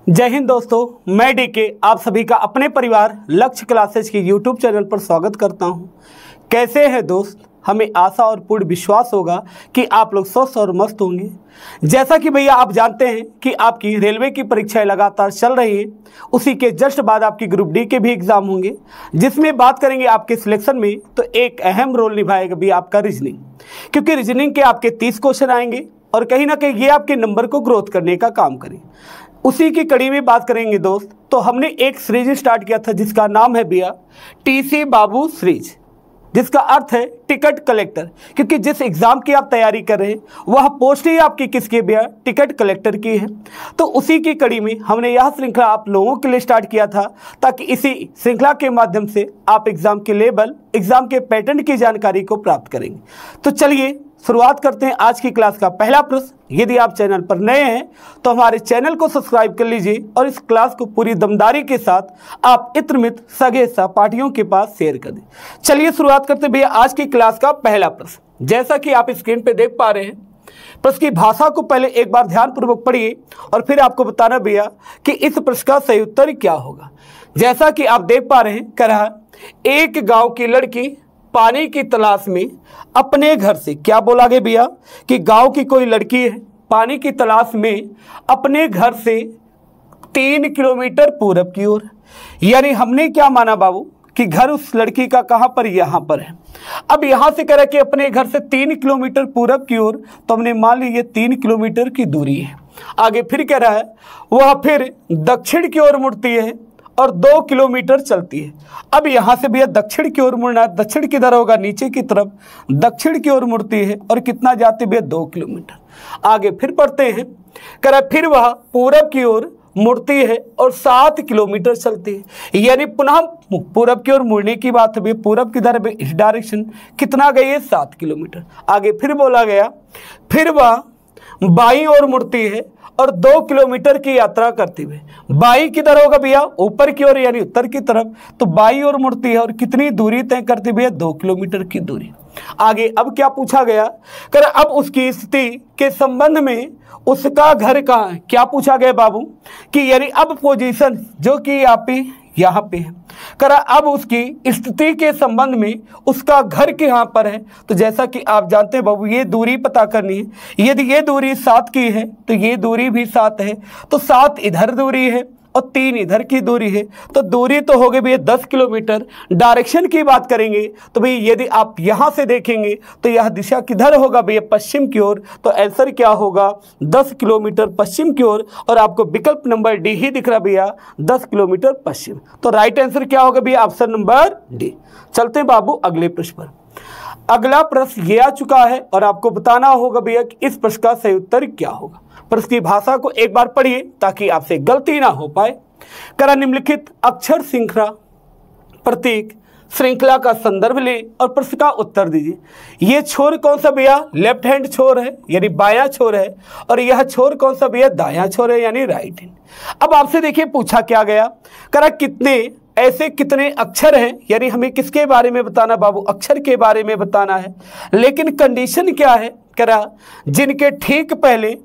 जय हिंद दोस्तों, मैं डीके आप सभी का अपने परिवार लक्ष्य क्लासेज के यूट्यूब चैनल पर स्वागत करता हूं। कैसे हैं दोस्त? हमें आशा और पूर्ण विश्वास होगा कि आप लोग स्वस्थ और मस्त होंगे। जैसा कि भैया आप जानते हैं कि आपकी रेलवे की परीक्षाएं लगातार चल रही हैं, उसी के जस्ट बाद आपकी ग्रुप डी के भी एग्जाम होंगे, जिसमें बात करेंगे आपके सिलेक्शन में। तो एक अहम रोल निभाएगा भी आपका रीजनिंग, क्योंकि रीजनिंग के आपके 30 क्वेश्चन आएंगे और कहीं ना कहीं ये आपके नंबर को ग्रोथ करने का काम करें। उसी की कड़ी में बात करेंगे दोस्त। तो हमने एक सीरीज स्टार्ट किया था जिसका नाम है भैया टीसी बाबू सीरीज, जिसका अर्थ है टिकट कलेक्टर, क्योंकि जिस एग्जाम की आप तैयारी कर रहे हैं वह पोस्ट ही आपकी किसकी भैया टिकट कलेक्टर की है। तो उसी की कड़ी में हमने यह श्रृंखला आप लोगों के लिए स्टार्ट किया था, ताकि इसी श्रृंखला के माध्यम से आप एग्जाम के लेवल, एग्जाम के पैटर्न की जानकारी को प्राप्त करेंगे। तो चलिए शुरुआत करते हैं आज की क्लास का पहला प्रश्न। यदि आप चैनल पर नए हैं तो हमारे चैनल को सब्सक्राइब कर लीजिए और इस क्लास को पूरी दमदारी के साथ आप इत्र मित्र सगे सहपाठियों के पास शेयर कर दें। चलिए शुरुआत करते हैं भैया आज की क्लास का पहला प्रश्न। जैसा कि आप स्क्रीन पे देख पा रहे हैं, प्रश्न की भाषा को पहले एक बार ध्यानपूर्वक पढ़िए और फिर आपको बताना भैया कि इस प्रश्न का सही उत्तर क्या होगा। जैसा कि आप देख पा रहे हैं, कह रहा एक गाँव की लड़की पानी की तलाश में अपने घर से, क्या बोला गया भैया कि गांव की कोई लड़की है पानी की तलाश में अपने घर से 3 किलोमीटर पूरब की ओर। यानी हमने क्या माना बाबू कि घर उस लड़की का कहां पर, यहां पर है। अब यहां से कह रहा है कि अपने घर से 3 किलोमीटर पूरब की ओर, तो हमने मान ली ये 3 किलोमीटर की दूरी है। आगे फिर कह रहा है वह फिर दक्षिण की ओर मुड़ती है और 2 किलोमीटर चलती है। अब यहां से भैया दक्षिण की ओर मुड़ना है, दक्षिण किधर होगा, नीचे की तरफ, दक्षिण की ओर मुड़ती है और कितना जाती है भैया 2 किलोमीटर। आगे फिर पढ़ते हैं, कह रहा फिर वह पूरब की ओर मुड़ती है और 7 किलोमीटर चलती है। यानी पुनः पूरब की ओर मुड़ने की बात है, पूरब किधर है, इस डायरेक्शन, कितना गई है 7 किलोमीटर। आगे फिर बोला गया फिर वह बाईं ओर मुड़ती है और 2 किलोमीटर की यात्रा करती हुए, बाईं किधर होगा भैया, ऊपर की ओर यानी उत्तर की तरफ, तो बाईं ओर मुड़ती है और कितनी दूरी तय करती भैया 2 किलोमीटर की दूरी। आगे अब क्या पूछा गया, कर अब उसकी स्थिति के संबंध में उसका घर कहाँ है। क्या पूछा गया बाबू कि यानी अब पोजीशन जो कि यहाँ पे है, करा अब उसकी स्थिति के संबंध में उसका घर कहाँ पर है। तो जैसा कि आप जानते हैं बाबू, ये दूरी पता करनी है। यदि ये दूरी 7 की है तो ये दूरी भी 7 है, तो 7 इधर दूरी है और 3 इधर की दूरी है, तो दूरी तो हो गई भैया 10 किलोमीटर। डायरेक्शन की बात करेंगे तो भाई यदि आप यहाँ से देखेंगे तो यह दिशा किधर होगा भैया, पश्चिम की ओर। तो आंसर क्या होगा 10 किलोमीटर पश्चिम की ओर, और आपको विकल्प नंबर डी ही दिख रहा भैया 10 किलोमीटर पश्चिम। तो राइट आंसर क्या होगा भैया, ऑप्शन नंबर डी। चलते हैं बाबू अगले प्रश्न पर। अगला प्रश्न ये आ चुका है और आपको बताना होगा भैया कि इस प्रश्न का सही उत्तर क्या होगा। प्रश्न की भाषा को एक बार पढ़िए ताकि आपसे गलती ना हो पाए। करा निम्नलिखित अक्षर श्रृंखला प्रतीक श्रृंखला का संदर्भ ले और प्रश्न का उत्तर दीजिए। ये छोर कौन सा भैया, लेफ्ट हैंड छोर है यानी बायां छोर है, और यह छोर कौन सा भैया, दायां छोर है यानी राइट हैंड। अब आपसे देखिए पूछा क्या गया, करा कितने अक्षर हैं, यानी हमें किसके बारे में बताना बाबू, अक्षर के बारे में बताना है। लेकिन कंडीशन क्या है, करा जिनके ठीक पहले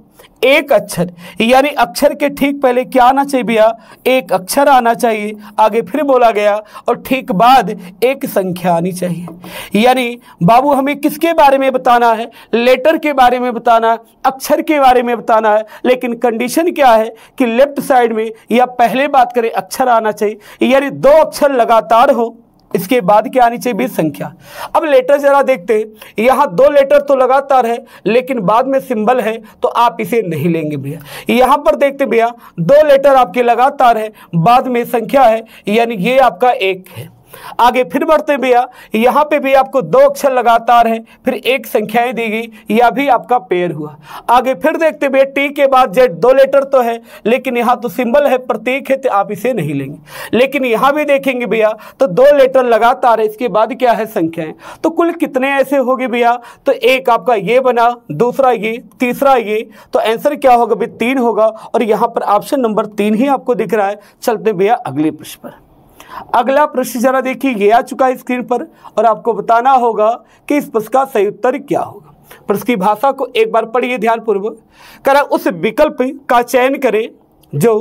एक अक्षर, यानी अक्षर के ठीक पहले क्या आना चाहिए भैया, एक अक्षर आना चाहिए। आगे फिर बोला गया और ठीक बाद एक संख्या आनी चाहिए। यानी बाबू हमें किसके बारे में बताना है, लेटर के बारे में बताना है, अक्षर के बारे में बताना है। लेकिन कंडीशन क्या है कि लेफ्ट साइड में या पहले बात करें अक्षर आना चाहिए, यानी 2 अक्षर लगातार हो, इसके बाद क्या आनी चाहिए भी संख्या। अब लेटर जरा देखते हैं, यहाँ 2 लेटर तो लगातार है लेकिन बाद में सिंबल है, तो आप इसे नहीं लेंगे भैया। यहाँ पर देखते भैया 2 लेटर आपके लगातार है, बाद में संख्या है, यानी ये आपका 1 है। आगे फिर बढ़ते भैया, यहाँ पे भी आपको 2 अक्षर लगातार है, फिर 1 संख्याएं दी गई, यह भी आपका पेयर हुआ। आगे फिर देखते भैया टी के बाद जेड, 2 लेटर तो है लेकिन यहाँ तो सिंबल है, प्रतीक है, तो आप इसे नहीं लेंगे। लेकिन यहाँ भी देखेंगे भैया तो 2 लेटर लगातार है, इसके बाद क्या है संख्याएं। तो कुल कितने ऐसे हो गए भैया, तो एक आपका ये बना, दूसरा ये, तीसरा ये, तो आंसर क्या होगा भैया 3 होगा, और यहाँ पर ऑप्शन नंबर 3 ही आपको दिख रहा है। चलते भैया अगले प्रश्न पर। अगला प्रश्न जरा देखिए, ये आ चुका है स्क्रीन पर और आपको बताना होगा कि इस प्रश्न का सही उत्तर क्या होगा। प्रश्न की भाषा को एक बार पढ़िए ध्यानपूर्वक। करा उस विकल्प का चयन करें जो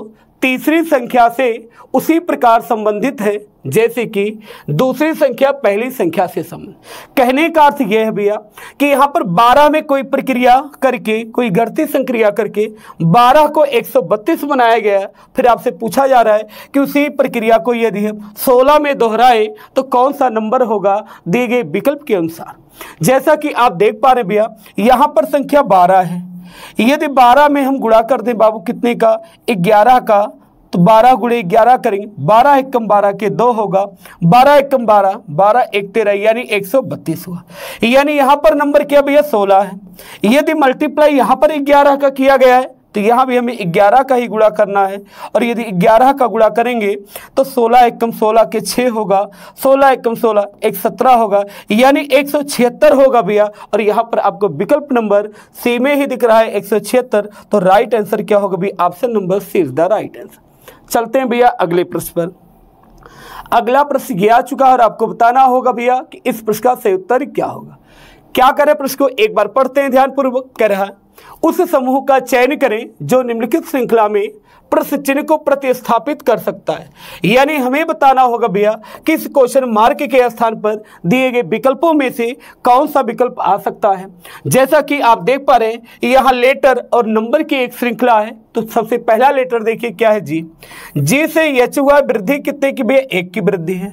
तीसरी संख्या से उसी प्रकार संबंधित है जैसे कि दूसरी संख्या पहली संख्या से संबंधित। कहने का अर्थ यह है भैया कि यहाँ पर 12 में कोई प्रक्रिया करके, कोई गणितीय संक्रिया करके 12 को 132 बनाया गया। फिर आपसे पूछा जा रहा है कि उसी प्रक्रिया को यदि हम 16 में दोहराए तो कौन सा नंबर होगा दिए गए विकल्प के अनुसार। जैसा कि आप देख पा रहे भैया, यहाँ पर संख्या 12 है। यदि 12 में हम गुणा कर दें बाबू कितने का, 11 का, तो 12 गुणे 11 करेंगे, 12 एकम 12 के 2 होगा, 12 एकम 12, 12 एक 13 यानी 132 हुआ। यानी यहाँ पर नंबर क्या भैया 16 है। यदि मल्टीप्लाई यहाँ पर 11 का किया गया है तो यहाँ भी हमें 11 का ही गुणा करना है, और यदि 11 का गुणा करेंगे तो 16 एकम 16 के 6 होगा, 16 एकम 16 एक 17 होगा, यानी 176 होगा भैया। और यहाँ पर आपको विकल्प नंबर सी में ही दिख रहा है 176। तो राइट आंसर क्या होगा भैया, option number C is the right answer. चलते हैं भैया अगले प्रश्न पर। अगला प्रश्न ये आ चुका है और आपको बताना होगा भैया कि इस प्रश्न का सही उत्तर क्या होगा। क्या करें, प्रश्न को एक बार पढ़ते हैं ध्यानपूर्वक। कह रहा है उस समूह का चयन करें जो निम्नलिखित श्रृंखला में प्रश्न चिन्ह को प्रतिस्थापित कर सकता है। यानी हमें बताना होगा भैया कि इस क्वेश्चन मार्क के स्थान पर दिए गए विकल्पों में से कौन सा विकल्प आ सकता है। जैसा कि आप देख पा रहे हैं यहाँ लेटर और नंबर की एक श्रृंखला है। तो सबसे पहला लेटर देखिए क्या है, जी। जी से एच हुआ वृद्धि कितने की भैया, 1 की वृद्धि है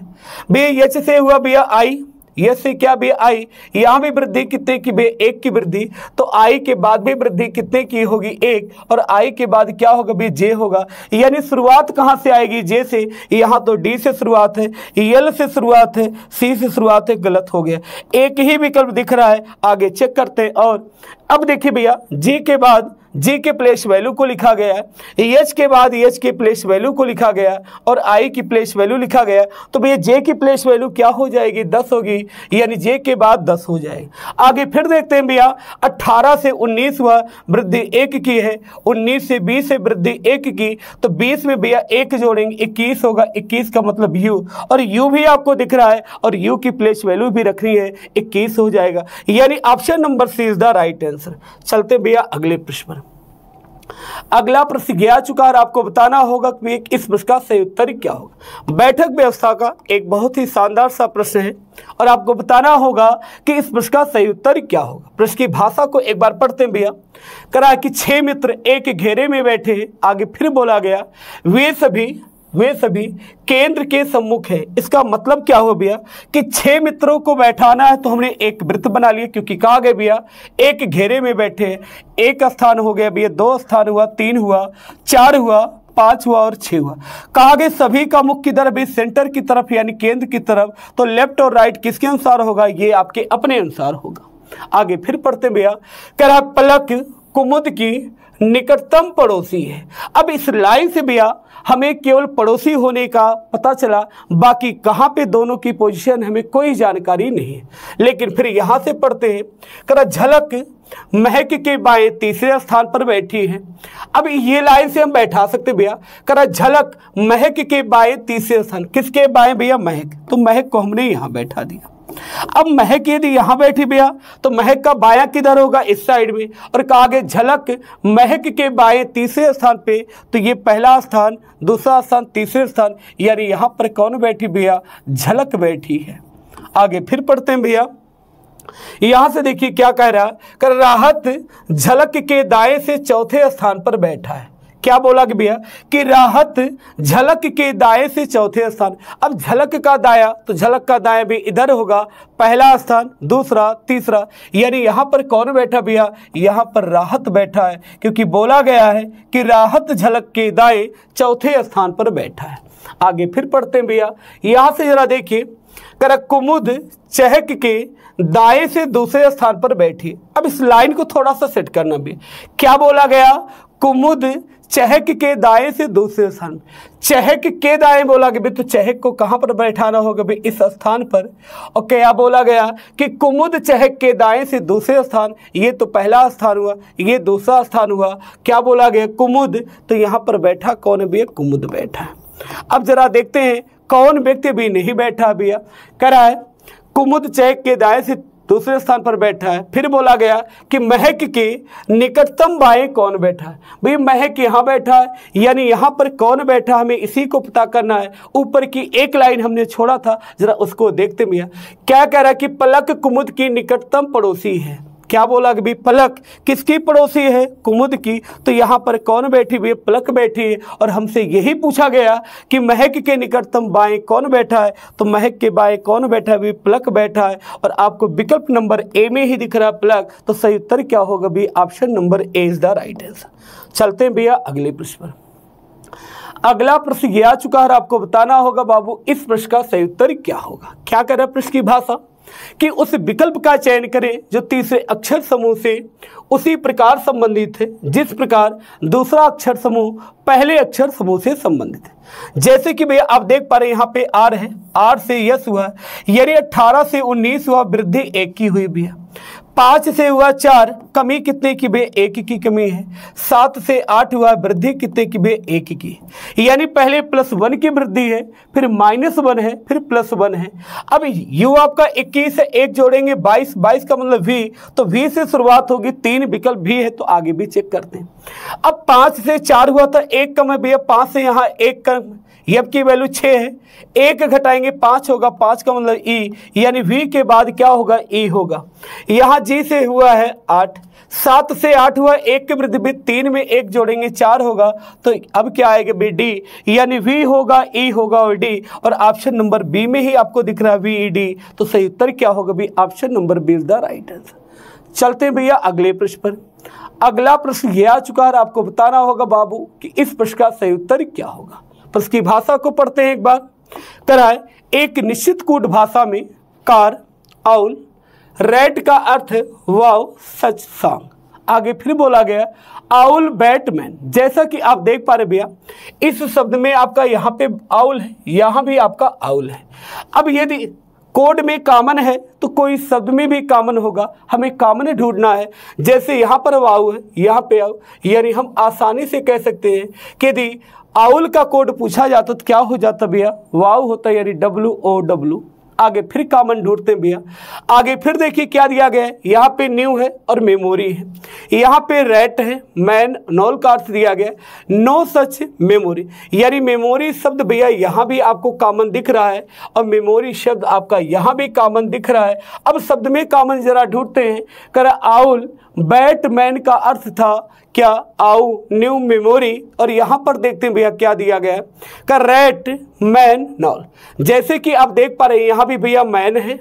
भैया। एच से हुआ भैया आई, यस से क्या भी आई, यहाँ भी वृद्धि कितने की भैया, 1 की वृद्धि। तो आई के बाद भी वृद्धि कितने की होगी, 1, और आई के बाद क्या होगा भैया, जे होगा। यानी शुरुआत कहाँ से आएगी, जे से। यहाँ तो डी से शुरुआत है, एल से शुरुआत है, सी से शुरुआत है, गलत हो गया। एक ही विकल्प दिख रहा है, आगे चेक करते हैं। और अब देखिए भैया, जी के बाद जी के प्लेस वैल्यू को लिखा गया है, एच के बाद एच के प्लेस वैल्यू को लिखा गया, और आई की प्लेस वैल्यू लिखा गया। तो भैया जे की प्लेस वैल्यू क्या हो जाएगी, 10 होगी, यानी जे के बाद 10 हो जाएगी। आगे फिर देखते हैं भैया, 18 से 19 हुआ, वृद्धि 1 की है। 19 से 20 से वृद्धि 1 की, तो 20 में भैया 1 जोड़ेंगे, 21 होगा। 21 का मतलब यू, और यू भी आपको दिख रहा है, और यू की प्लेस वैल्यू भी रखनी है, 21 हो जाएगा। यानी option number C is the right answer. चलते भैया अगले प्रश्न पर। अगला प्रश्न गया चुका और आपको बताना होगा कि इस प्रश्न का सही उत्तर क्या होगा। बैठक व्यवस्था का एक बहुत ही शानदार सा प्रश्न है और आपको बताना होगा कि इस प्रश्न का सही उत्तर क्या होगा। प्रश्न की भाषा को एक बार पढ़ते हैं भैया। करा कि 6 मित्र एक घेरे में बैठे हैं। आगे फिर बोला गया वे सभी केंद्र के सम्मुख है। इसका मतलब क्या हो भैया कि 6 मित्रों को बैठाना है, तो हमने एक वृत्त बना लिया, क्योंकि कहा गया भैया एक घेरे में बैठे हैं। 1 स्थान हो गया भैया, 2 स्थान हुआ, 3 हुआ, 4 हुआ, 5 हुआ और 6 हुआ। कहा गया सभी का मुख किधर भी, सेंटर की तरफ यानी केंद्र की तरफ। तो लेफ्ट और राइट किसके अनुसार होगा, ये आपके अपने अनुसार होगा। आगे फिर पढ़ते भैया। कह रहा पलक कुमुद की निकटतम पड़ोसी है। अब इस लाइन से भैया हमें केवल पड़ोसी होने का पता चला, बाकी कहाँ पे दोनों की पोजीशन हमें कोई जानकारी नहीं है। लेकिन फिर यहाँ से पढ़ते हैं, करा झलक महक के बाएं तीसरे स्थान पर बैठी है। अब ये लाइन से हम बैठा सकते भैया, करा झलक महक के बाएं तीसरे स्थान, किसके बाएं भैया, महक। तो महक को हमने यहाँ बैठा दिया। अब महक यदि यहां बैठी भैया तो महक का बायां किधर होगा, इस साइड में। और कहा गया झलक महक के बाएं तीसरे स्थान पे, तो ये पहला स्थान, दूसरा स्थान, तीसरे स्थान, यानी यहां पर कौन बैठी भैया, झलक बैठी है। आगे फिर पढ़ते हैं भैया। यहां से देखिए क्या कह रहा, कर राहत झलक के दाएं से चौथे स्थान पर बैठा है। क्या बोला कि भैया कि राहत झलक के दाएं से चौथे स्थान। अब झलक का दाया, तो झलक का दाया भी इधर होगा, पहला स्थान, दूसरा, तीसरा, यानी यहाँ पर कौन बैठा भैया, यहाँ पर राहत बैठा है, क्योंकि बोला गया है कि राहत झलक के दाएं चौथे स्थान पर बैठा है। आगे फिर पढ़ते हैं भैया। यहाँ से जरा देखिए, कर कुमुद चहक के दाएं से दूसरे स्थान पर बैठी। अब इस लाइन को थोड़ा सा सेट करना भी, क्या बोला गया, कुमुद चहक के दाएं से दूसरे स्थान। चहक के दाएं बोला गया, तो चहक को कहां पर बैठाना होगा भाई, इस स्थान पर। और क्या बोला गया कि कुमुद चहक के दाएं से दूसरे स्थान, ये तो पहला स्थान हुआ, ये दूसरा स्थान हुआ। क्या बोला गया, कुमुद, तो यहां पर बैठा कौन भैया, कुमुद बैठा। अब जरा देखते हैं कौन व्यक्ति भी नहीं बैठा भैया। कह रहा है कुमुद चहक के दाएं से दूसरे स्थान पर बैठा है। फिर बोला गया कि महक के निकटतम बाएं कौन बैठा है। भाई महक यहाँ बैठा है, यानी यहाँ पर कौन बैठा हमें इसी को पता करना है। ऊपर की एक लाइन हमने छोड़ा था, जरा उसको देखते मियाँ। क्या कह रहा है कि पलक कुमुद की निकटतम पड़ोसी है। क्या बोला कि भाई पलक किसकी पड़ोसी है, कुमुद की। तो यहाँ पर कौन बैठी हुई है, पलक बैठी है। और हमसे यही पूछा गया कि महक के निकटतम बाएं कौन बैठा है, तो महक के बाएं कौन बैठा है, भाई पलक बैठा है। और आपको विकल्प नंबर ए में ही दिख रहा है पलक, तो सही उत्तर क्या होगा भाई, option number A is the right answer. चलते हैं भैया अगले प्रश्न पर। अगला प्रश्न ये आ चुका है, आपको बताना होगा बाबू इस प्रश्न का सही उत्तर क्या होगा। क्या कर रहा है प्रश्न की भाषा कि उस विकल्प का चयन करें जो तीसरे अक्षर समूह से उसी प्रकार संबंधित है जिस प्रकार दूसरा अक्षर समूह पहले अक्षर समूह से संबंधित है। जैसे कि भैया आप देख पा रहे हैं यहाँ पे आर है, आर से यस हुआ, यानी 18 से 19 हुआ, वृद्धि 1 की हुई भैया। 5 से हुआ 4, कमी कितने की भैया, 1 की कमी है। 7 से 8 हुआ, वृद्धि कितने की भैया, 1 की, यानी पहले +1 की वृद्धि है, फिर -1 है, फिर +1 है। अब यू आपका 21 से 1 जोड़ेंगे 22, 22 का मतलब V, तो V से शुरुआत होगी, 3 विकल्प भी है, तो आगे भी चेक करते हैं। अब 5 से 4 हुआ था, 1 कम है भैया, 5 से यहाँ 1 कम, यब की वैल्यू 6 है, 1 घटाएंगे 5 होगा, 5 का मतलब ई, यानी V के बाद क्या होगा, ई होगा। यहाँ G से हुआ है 8, 7 से 8 हुआ, 1 की वृद्धि भी, 3 में 1 जोड़ेंगे 4 होगा, तो अब क्या आएगा बी, D, यानी V होगा, E होगा और D, और ऑप्शन नंबर बी में ही आपको दिख रहा है VED, तो सही उत्तर क्या होगा भी, option number B is the right answer. चलते हैं भैया अगले प्रश्न पर। अगला प्रश्न ये आ चुका है, आपको बताना होगा बाबू कि इस प्रश्न का सही उत्तर क्या होगा। प्रश्न की भाषा को पढ़ते हैं एक बार। कराए एक निश्चित कूट भाषा में कार, आउल, रेड का अर्थ है वाव, सच, सॉन्ग। आगे फिर बोला गया आउल बैटमैन। जैसा कि आप देख पा रहे भैया इस शब्द में आपका यहाँ पे आउल है, यहाँ भी आपका आउल है। अब यदि कोड में कॉमन है तो कोई शब्द में भी कॉमन होगा, हमें कॉमन ढूंढना है। जैसे यहाँ पर वाव है, यहाँ पे आउ, यानी हम आसानी से कह सकते हैं कि यदि आउल का कोड पूछा जाता तो क्या हो जाता भैया, वाव होता, यानी WOW। आगे फिर कॉमन ढूंढते हैं भैया। आगे फिर देखिए क्या दिया गया है, यहाँ पे न्यू है और मेमोरी है, यहाँ पे रेट है, मैन, नॉल का अर्थ दिया गया, नो सच मेमोरी, यानी मेमोरी शब्द भैया यहाँ भी आपको कॉमन दिख रहा है और मेमोरी शब्द आपका यहाँ भी कॉमन दिख रहा है। अब शब्द में कॉमन जरा ढूंढते हैं। कर आउल बैटमैन का अर्थ था क्या, आउ, न्यू, मेमोरी, और यहाँ पर देखते हैं भैया क्या दिया गया है, कर रेट, मैन, नॉल। जैसे कि आप देख पा रहे हैं यहाँ भी भैया मैन है,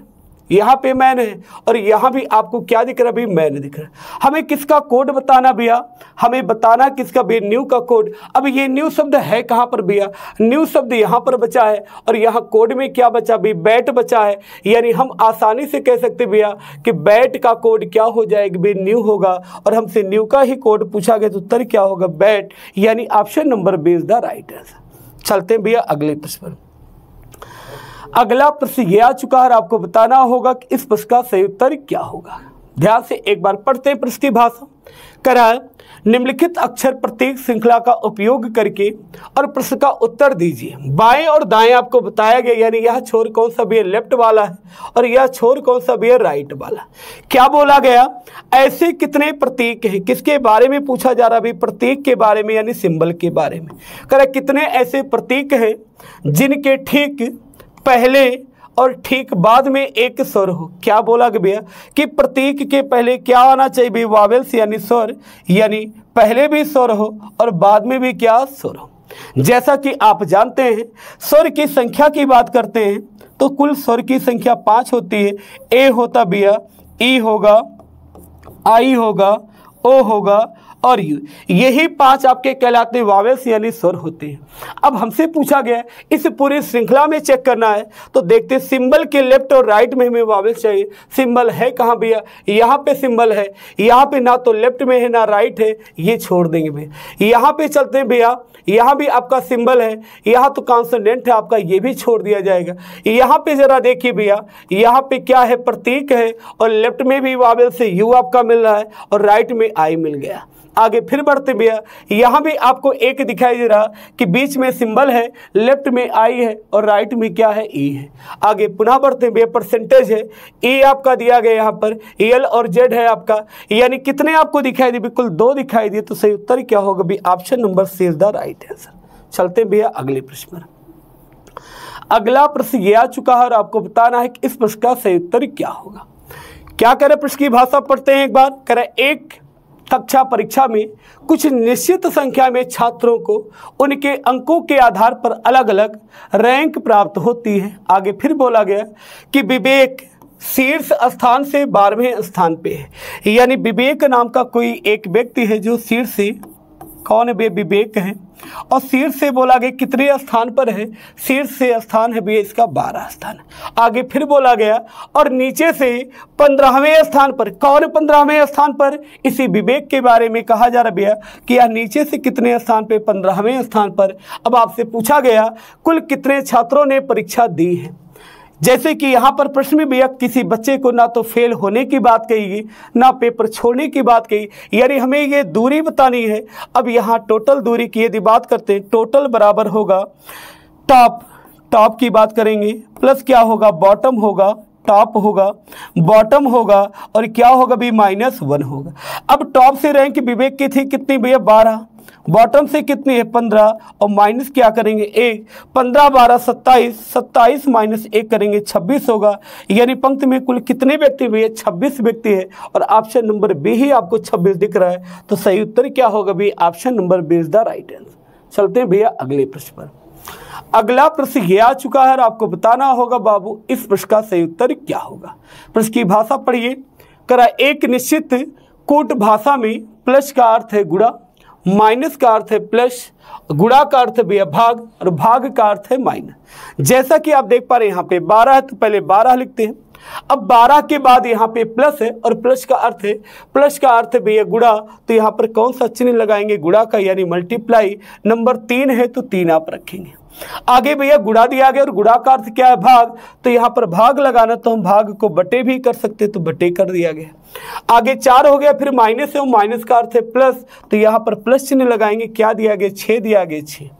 यहाँ पे मैन है, और यहाँ भी आपको क्या दिख रहा है, भी मैन दिख रहा है। हमें किसका कोड बताना भैया, हमें बताना किसका भी, न्यू का कोड। अब ये न्यू शब्द है कहाँ पर भैया, न्यू शब्द यहाँ पर बचा है, और यहाँ कोड में क्या बचा भी, बैट बचा है, यानी हम आसानी से कह सकते भैया कि बैट का कोड क्या हो जाएगा भी, न्यू होगा। और हमसे न्यू का ही कोड पूछा गया तो उत्तर क्या होगा, बैट, यानी option number B is the right answer. चलते हैं भैया अगले प्रश्न पर। अगला प्रश्न ये आ चुका है, आपको बताना होगा कि इस प्रश्न का सही उत्तर क्या होगा। ध्यान से एक बार पढ़ते हैं प्रश्न की भाषा। कराए निम्नलिखित अक्षर प्रतीक श्रृंखला का उपयोग करके और प्रश्न का उत्तर दीजिए। बाएं और दाएं आपको बताया गया, यानी यह छोर कौन सा भी है, लेफ्ट वाला है, और यह छोर कौन सा भी है, राइट वाला। क्या बोला गया, ऐसे कितने प्रतीक हैं, किसके बारे में पूछा जा रहा है, प्रतीक के बारे में, यानी सिंबल के बारे में। कह कितने ऐसे प्रतीक हैं जिनके ठीक पहले और ठीक बाद में एक स्वर हो। क्या बोला भैया कि प्रतीक के पहले क्या आना चाहिए भी, वावेल्स यानी स्वर, यानी पहले भी स्वर हो और बाद में भी क्या, स्वर हो। जैसा कि आप जानते हैं स्वर की संख्या की बात करते हैं तो कुल स्वर की संख्या 5 होती है। ए होता भैया, ई होगा, आई होगा, ओ होगा और यू, यही 5 आपके कहलाते हैं वावेल्स यानी स्वर होते हैं। अब हमसे पूछा गया इस पूरी श्रृंखला में चेक करना है तो देखते हैं सिंबल के लेफ्ट और राइट में हमें वावेल्स चाहिए। सिंबल है कहाँ भैया, यहाँ पे सिंबल है, यहाँ पे ना तो लेफ्ट में है ना राइट है, ये छोड़ देंगे भैया। यहाँ पे चलते हैं भैया, यहाँ भी आपका सिंबल है, यहाँ तो कॉन्सोनेंट है आपका, ये भी छोड़ दिया जाएगा। यहाँ पे जरा देखिए भैया, यहाँ पे क्या है, प्रतीक है, और लेफ्ट में भी वावेल से यू आपका मिल रहा है और राइट में आई मिल गया। आगे फिर बढ़ते भैया, यहाँ भी आपको एक दिखाई दे रहा कि बीच में सिंबल है, लेफ्ट में आई है और राइट में क्या है, ई है। आगे पुनः बढ़ते भैया, परसेंटेज है, ई आपका दिया गया यहाँ पर, एल और जेड है आपका, यानी कितने आपको दिखाई दिए, बिल्कुल 2 दिखाई दिए। तो सही उत्तर क्या होगा भी, option number C is the right answer. चलते भैया अगले प्रश्न पर। अगला प्रश्न ये आ चुका है और आपको बताना है कि इस प्रश्न का सही उत्तर क्या होगा। क्या करें, प्रश्न की भाषा पढ़ते हैं एक बार। करें, एक कक्षा परीक्षा में कुछ निश्चित संख्या में छात्रों को उनके अंकों के आधार पर अलग अलग रैंक प्राप्त होती है। आगे फिर बोला गया कि विवेक शीर्ष स्थान से 12वें स्थान पे है, यानी विवेक नाम का कोई एक व्यक्ति है जो शीर्ष से, कौन है, विवेक है, और शीर्ष से बोला गया कितने स्थान पर है, शीर्ष से स्थान है भैया इसका 12 स्थान। आगे फिर बोला गया और नीचे से 15वें स्थान पर, कौन 15वें स्थान पर, इसी विवेक के बारे में कहा जा रहा भैया कि यह नीचे से कितने स्थान पे, 15वें स्थान पर। अब आपसे पूछा गया कुल कितने छात्रों ने परीक्षा दी है। जैसे कि यहाँ पर प्रश्न में भैया किसी बच्चे को ना तो फेल होने की बात कही गई, ना पेपर छोड़ने की बात कही, यानी हमें ये दूरी बतानी है। अब यहाँ टोटल दूरी की यदि बात करते हैं, टोटल बराबर होगा टॉप की बात करेंगे, प्लस क्या होगा, बॉटम होगा, टॉप होगा, बॉटम होगा, और क्या होगा भी, -1 होगा। अब टॉप से रैंक विवेक की थी कितनी भैया, 12, बॉटम से कितनी है, 15, और माइनस क्या करेंगे, 1, 15 12 27, 27 माइनस 1 करेंगे 26 होगा। यानी पंक्ति में कुल कितने व्यक्ति भैया, 26 व्यक्ति है, और ऑप्शन नंबर बी ही आपको 26 दिख रहा है। तो सही उत्तर क्या होगा भी, option number B is the right answer. चलते हैं भैया अगले प्रश्न पर। अगला प्रश्न ये आ चुका है और आपको बताना होगा बाबू इस प्रश्न का सही उत्तर क्या होगा। प्रश्न की भाषा पढ़िए। करा, एक निश्चित कूट भाषा में प्लस का अर्थ है गुणा, माइनस का अर्थ है प्लस, गुणा का अर्थ है भाग, और भाग का अर्थ है माइनस। जैसा कि आप देख पा रहे हैं यहाँ पे 12 है तो पहले 12 लिखते हैं। अब 12 के बाद यहाँ पे प्लस है और प्लस का अर्थ है भैया गुणा, तो यहाँ पर कौन सा चिन्ह लगाएंगे, गुणा का, यानी मल्टीप्लाई। नंबर 3 है तो 3 आप रखेंगे। आगे भैया गुणा दिया गया और गुणा का अर्थ क्या है, भाग, तो यहाँ पर भाग लगाना, तो हम भाग को बटे भी कर सकते, तो बटे कर दिया गया। आगे 4 हो गया, फिर माइनस है, माइनस का अर्थ है प्लस, तो यहाँ पर प्लस चिन्ह लगाएंगे। क्या दिया गया, 6 दिया गया, 6।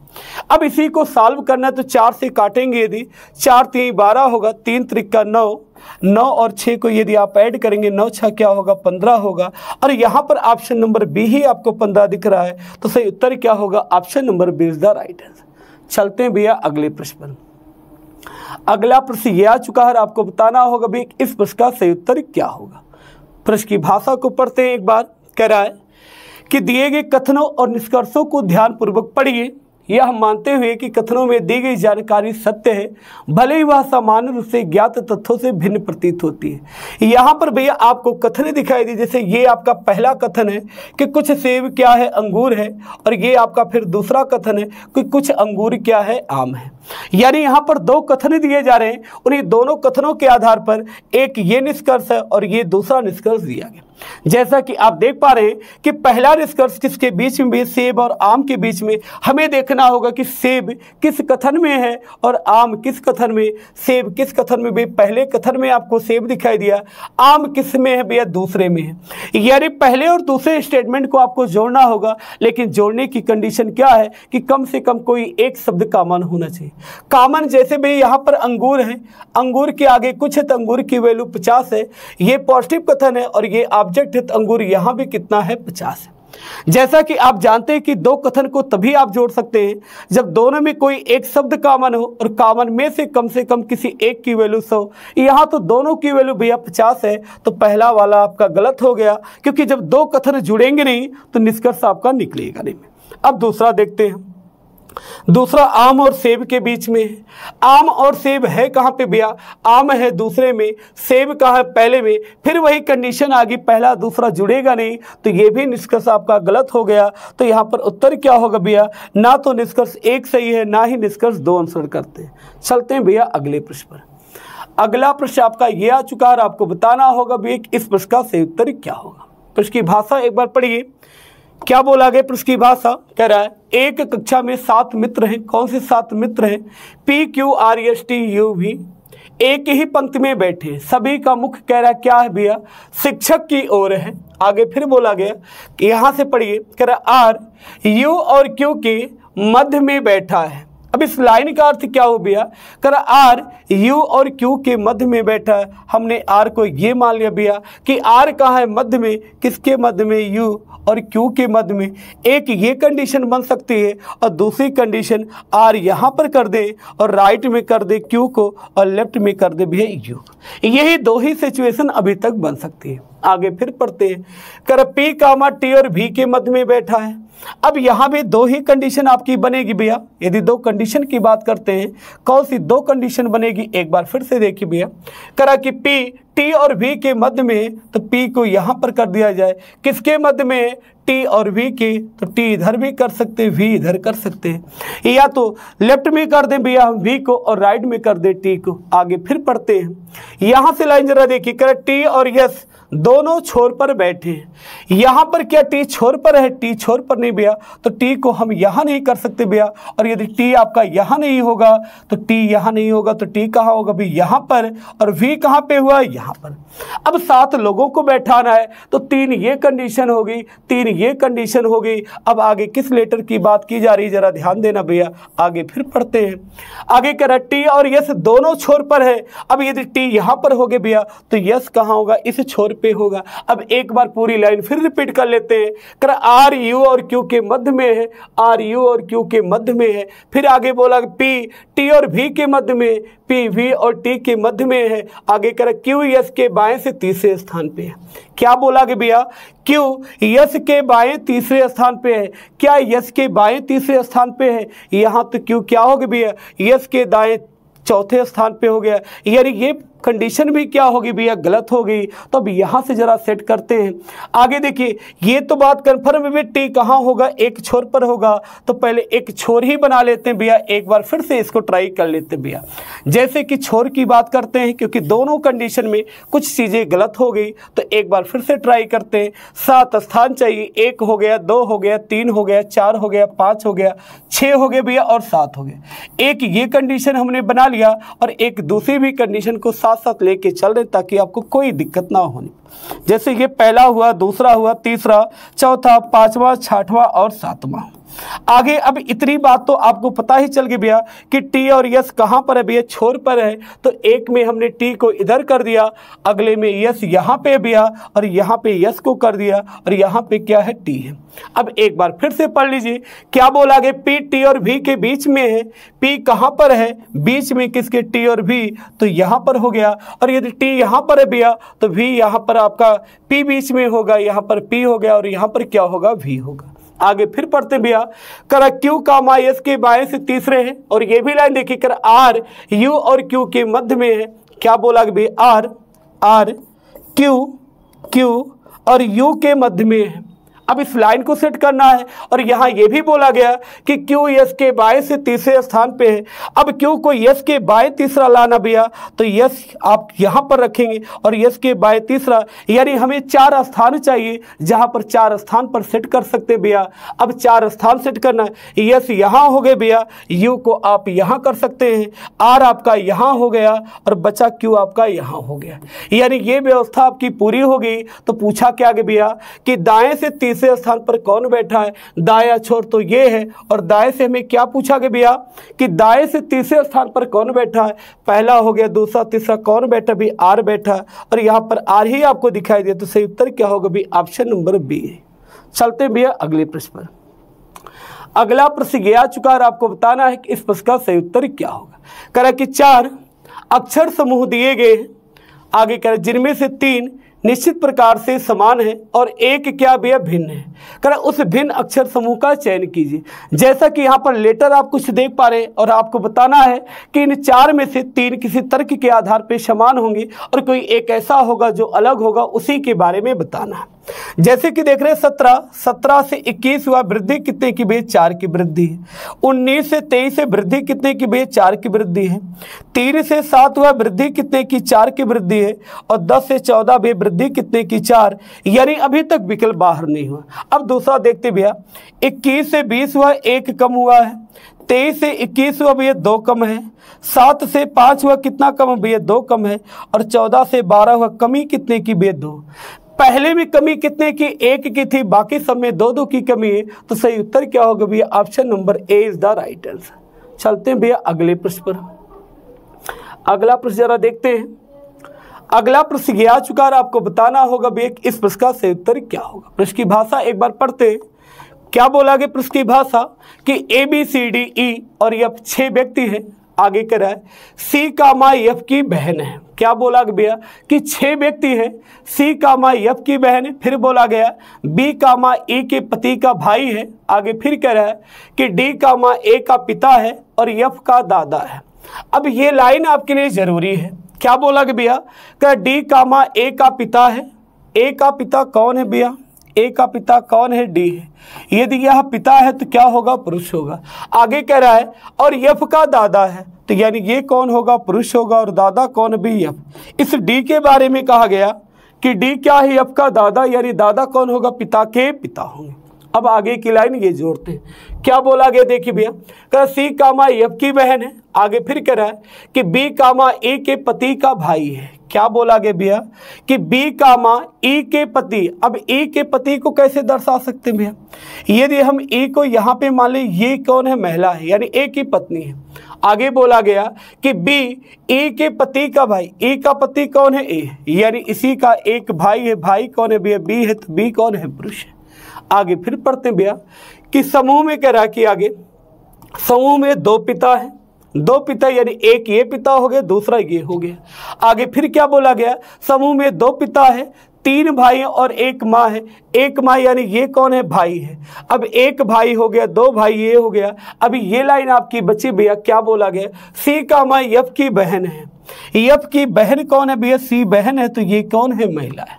अब इसी को सॉल्व करना तो 4 से काटेंगे, यदि 4 3 12 होगा, 3 त्रिका 9, 9 और 6 को यदि आप ऐड करेंगे, 9 6 क्या होगा, 15 होगा। और यहाँ पर ऑप्शन नंबर बी ही आपको 15 दिख रहा है, तो सही उत्तर क्या होगा, option number B is the right answer. चलते हैं भैया अगले प्रश्न पर। अगला प्रश्न यह आ चुका है, आपको बताना होगा भी इस प्रश्न का सही उत्तर क्या होगा। प्रश्न की भाषा को पढ़ते हैं एक बार। कह रहा है कि दिए गए कथनों और निष्कर्षों को ध्यानपूर्वक पढ़िए। यह हम मानते हुए कि कथनों में दी गई जानकारी सत्य है, भले ही वह सामान्य रूप से ज्ञात तथ्यों से भिन्न प्रतीत होती है। यहाँ पर भैया आपको कथन दिखाई दी, जैसे ये आपका पहला कथन है कि कुछ सेब क्या है, अंगूर है, और ये आपका फिर दूसरा कथन है कि कुछ अंगूर क्या है, आम है। यानी यहाँ पर 2 कथन दिए जा रहे हैं, उन्हीं दोनों कथनों के आधार पर एक ये निष्कर्ष है और ये दूसरा निष्कर्ष दिया गया। जैसा कि आप देख पा रहे हैं कि पहला निष्कर्ष किसके बीच में भी, सेब और आम के बीच में। हमें देखना होगा कि सेब किस कथन में है और आम किस कथन में। सेब किस कथन में भी, पहले कथन में आपको सेब दिखाई दिया, आम किस में है भैया, दूसरे में है। यानी पहले और दूसरे स्टेटमेंट को आपको जोड़ना होगा, लेकिन जोड़ने की कंडीशन क्या है कि कम से कम कोई एक शब्द कॉमन होना चाहिए। कॉमन जैसे भाई यहाँ पर अंगूर है, अंगूर के आगे कुछ है तो अंगूर की वैल्यू 50 है, ये पॉजिटिव कथन है, और ये ऑब्जेक्ट है तो अंगूर यहाँ भी कितना है, 50 है। जैसा कि आप जानते हैं कि 2 कथन को तभी आप जोड़ सकते हैं जब दोनों में कोई एक शब्द कॉमन हो और कॉमन में से कम किसी एक की वैल्यू 100। यहाँ तो दोनों की वैल्यू भैया 50 है, तो पहला वाला आपका गलत हो गया, क्योंकि जब 2 कथन जुड़ेंगे नहीं तो निष्कर्ष आपका निकलेगा नहीं। अब दूसरा देखते हैं। दूसरा आम और सेब के बीच में है। आम और सेब है कहाँ पे भैया, आम है दूसरे में, सेब का है पहले में। फिर वही कंडीशन आ गई, पहला दूसरा जुड़ेगा नहीं, तो ये भी निष्कर्ष आपका गलत हो गया। तो यहाँ पर उत्तर क्या होगा भैया, ना तो निष्कर्ष 1 सही है, ना ही निष्कर्ष 2 आंसर करते हैं। चलते हैं भैया अगले प्रश्न पर। अगला प्रश्न आपका ये आ चुका है, आपको बताना होगा भैया इस प्रश्न का सही उत्तर क्या होगा। प्रश्न की भाषा एक बार पढ़िए। क्या बोला गया प्रश्न की भाषा, कह रहा है एक कक्षा में 7 मित्र हैं। कौन से 7 मित्र हैं, PQRSTUV, एक ही पंक्ति में बैठे, सभी का मुख कह रहा है क्या है भैया, शिक्षक की ओर है, आगे फिर बोला गया कि यहाँ से पढ़िए, कह रहा आर यू और क्यू के मध्य में बैठा है। अब इस लाइन का अर्थ क्या हो भैया, कह रहा आर यू और क्यू के मध्य में बैठा है। हमने आर को ये मान लिया भैया कि आर कहाँ है, मध्य में। किसके मध्य में, यू और क्यू के मध्य में। एक ये कंडीशन बन सकती है और दूसरी कंडीशन आर यहाँ पर कर दे और राइट में कर दे क्यू को और लेफ्ट में कर दे भैया यू। यही दो ही सिचुएशन अभी तक बन सकती है। आगे फिर पढ़ते हैं, कर पी कामा टी और भी के मध्य में बैठा है। अब यहाँ भी दो ही कंडीशन आपकी बनेगी भैया। यदि दो कंडीशन की बात करते हैं, कौन सी दो कंडीशन बनेगी, एक बार फिर से देखिए भैया। करा कि पी टी और वी के मध्य में, तो पी को यहाँ पर कर दिया जाए। किसके मध्य में, टी और वी के, तो टी इधर भी कर सकते हैं, वी इधर कर सकते हैं, या तो लेफ्ट में कर दें भैया हम वी को और राइट में कर दें टी को। आगे फिर पढ़ते हैं, यहाँ से लाइन जरा देखिए, कर टी और यस दोनों छोर पर बैठे हैं। यहाँ पर क्या टी छोर पर है, टी छोर पर नहीं भैया, तो टी को हम यहाँ नहीं कर सकते भैया। और यदि टी आपका यहाँ नहीं होगा तो टी यहाँ नहीं होगा, तो टी कहाँ होगा भी यहाँ पर, और वी कहाँ पे हुआ, यहाँ पर। अब 7 लोगों को बैठाना है तो 3 ये कंडीशन होगी, 3 ये कंडीशन होगी। अब आगे किस लेटर की बात की जा रही है जरा ध्यान देना भैया। आगे फिर पढ़ते हैं, आगे कह रहा टी और यस दोनों छोर पर है। अब यदि टी यहाँ पर हो गए भैया तो यस कहाँ होगा, इस छोर पे होगा। अब एक बार पूरी लाइन फिर रिपीट कर लेते हैं, कर आर यू और क्यू के मध्य में है, आर यू और क्यू के मध्य में है। फिर आगे बोला पी टी और भी के मध्य में, पी वी और टी के मध्य में है। आगे कर क्यू यस के बाएं से तीसरे स्थान पे है। क्या बोला कि भैया, क्यू यस के बाएं तीसरे स्थान पे है। क्या यस के बाएं तीसरे स्थान पे है, यहाँ तो क्यू क्या होगी भैया, यस के दाएं चौथे स्थान पे हो गया। यानी ये कंडीशन भी क्या होगी भैया, गलत हो गई। तो अब यहाँ से जरा सेट करते हैं। आगे देखिए, ये तो बात कंफर्म है, टी कहाँ होगा, एक छोर पर होगा। तो पहले एक छोर ही बना लेते हैं भैया, एक बार फिर से इसको ट्राई कर लेते हैं भैया। जैसे कि छोर की बात करते हैं, क्योंकि दोनों कंडीशन में कुछ चीज़ें गलत हो गई, तो एक बार फिर से ट्राई करते हैं। 7 स्थान चाहिए, 1 हो गया, 2 हो गया, 3 हो गया, 4 हो गया, 5 हो गया, 6 हो गए भैया और 7 हो गया। एक ये कंडीशन हमने बना लिया और एक दूसरी भी कंडीशन को साथ साथ लेके चल रहे ताकि आपको कोई दिक्कत ना होनी। जैसे ये पहला हुआ, दूसरा हुआ, तीसरा, चौथा, 5वां, 6वां और 7वां। आगे अब इतनी बात तो आपको पता ही चल गई भैया कि टी और यस कहाँ पर है भैया, छोर पर है। तो एक में हमने टी को इधर कर दिया, अगले में यस यहाँ पे भैया और यहाँ पे यस को कर दिया और यहाँ पे क्या है, टी है। अब एक बार फिर से पढ़ लीजिए, क्या बोला गया, पी टी और भी के बीच में है। पी कहाँ पर है, बीच में किसके, टी और भी, तो यहाँ पर हो गया। और यदि टी यहाँ पर है भैया तो भी यहाँ पर आपका पी बीच में होगा, यहाँ पर पी हो गया और यहाँ पर क्या होगा, वी होगा। आगे फिर पढ़ते भैया, कर क्यू कामा एस के बाएं से तीसरे हैं। और ये भी लाइन देखिए, कर आर यू और क्यू के मध्य में है। क्या बोला कि भैया, आर क्यू क्यू और यू के मध्य में है। अब इस लाइन को सेट करना है। और यहाँ ये भी बोला गया कि क्यू यस के बाएं से तीसरे स्थान पे है। अब क्यू को यस के बाएं तीसरा लाना भैया, तो यस आप यहाँ पर रखेंगे और यस के बाएं तीसरा, यानी हमें 4 स्थान चाहिए जहाँ पर 4 स्थान पर सेट कर सकते भैया। अब 4 स्थान सेट करना है। यस यहाँ हो गए भैया, यू को आप यहाँ कर सकते हैं, आर आपका यहाँ हो गया और बचा क्यू आपका यहाँ हो गया। यानी ये व्यवस्था आपकी पूरी हो गई। तो पूछा क्या गया भैया कि दाएं से तीसरे स्थान पर कौन बैठा है, दाया छोर तो ये है। और दाएं से हमें क्या पूछा गया भैया कि दाएं से तीसरे स्थान पर कौन बैठा है, पहला हो गया, दूसरा, तीसरा कौन बैठा भी, आर बैठा। और यहाँ पर आर ही आपको दिखाई दिया, तो सही उत्तर क्या होगा भी, ऑप्शन नंबर बी है। चलते भैया अगले प्रश्न पर। अगला प्रश्न ये आ चुका है, आपको बताना है कि इस प्रश्न का सही उत्तर क्या होगा। कह कि 4 अक्षर समूह दिए गए हैं, आगे कह जिनमें से 3 निश्चित प्रकार से समान है और एक क्या भैया भिन्न है। कह उस भिन्न अक्षर समूह का चयन कीजिए। जैसा कि यहाँ पर लेटर आप कुछ देख पा रहे हैं और आपको बताना है कि इन 4 में से 3 किसी तर्क के आधार पर समान होंगे और कोई एक ऐसा होगा जो अलग होगा, उसी के बारे में बताना है। जैसे कि देख रहे हैं 17 से 21 हुआ, वृद्धि कितने की भैया, 4 की वृद्धि है। 19 से 23 से वृद्धि कितने की भैया, 4 की वृद्धि है। 3 से 7 हुआ, वृद्धि कितने की, 4 की वृद्धि है। और 10 से 14 भी वृद्धि कितने की, 4। यानी अभी तक विकल्प बाहर नहीं हुआ। अब दूसरा देखते भैया, 21 से 20 हुआ, 1 कम हुआ है। 23 से 21 हुआ भैया, 2 कम है। 7 से 5 हुआ, कितना कम भैया, 2 कम है। और 14 से 12 हुआ, कमी कितने की भैया, 2। पहले में कमी कितने की, 1 की थी, बाकी सब में 2-2 की कमी है। तो सही उत्तर क्या होगा भैया, option number A is the right answer. चलते हैं भैया अगले प्रश्न पर। अगला प्रश्न जरा देखते हैं। अगला प्रश्न ये आ चुका है, आपको बताना होगा भैया इस प्रश्न का सही उत्तर क्या होगा। प्रश्न की भाषा एक बार पढ़ते हैं। क्या बोला गया प्रश्न की भाषा कि ABCDE और F 6 व्यक्ति हैं। आगे कह रहा है C, F की बहन है। क्या बोला गया भैया कि 6 व्यक्ति हैं, C, F की बहन है। फिर बोला गया B, E के पति का भाई है। आगे फिर कह रहा है कि D, A का पिता है और F का दादा है। अब ये लाइन आपके लिए जरूरी है। क्या बोला गया भैया कि D, A का पिता है। A का पिता कौन है भैया, A का पिता कौन है, D है। यदि यह पिता है तो क्या होगा, पुरुष होगा। आगे कह रहा है और F का दादा है, तो यानी ये कौन होगा, पुरुष होगा, और दादा कौन भी, F। इस D के बारे में कहा गया कि D क्या है, F का दादा, यानी दादा कौन होगा, पिता के पिता होंगे। अब आगे की लाइन ये जोड़ते हैं। क्या बोला गया देखिए भैया, कह C, F की बहन है। आगे फिर कह रहा है कि B, E के पति का भाई है। क्या बोला गया भैया कि B, E के पति। अब E के पति को कैसे दर्शा सकते हैं भैया, यदि हम E को यहाँ पे मान लें, ये कौन है, महिला है, यानी A की पत्नी है। आगे बोला गया कि B, E के पति का भाई। E का पति कौन है, A, यानी इसी का एक भाई है। भाई कौन है भैया, B है, तो B कौन है, पुरुष है। आगे फिर पढ़ते हैं भैया कि समूह में कह रहा है कि आगे समूह में 2 पिता है। 2 पिता यानी एक ये पिता हो गया, दूसरा ये हो गया। आगे फिर क्या बोला गया, समूह में 2 पिता है, 3 भाई और 1 माँ है। 1 माँ यानी ये कौन है, भाई है। अब 1 भाई हो गया, 2 भाई ये हो गया। अभी ये लाइन आपकी बची भैया, क्या बोला गया, C, F की बहन है। F की बहन कौन है भैया, C बहन है, तो ये कौन है, महिला है।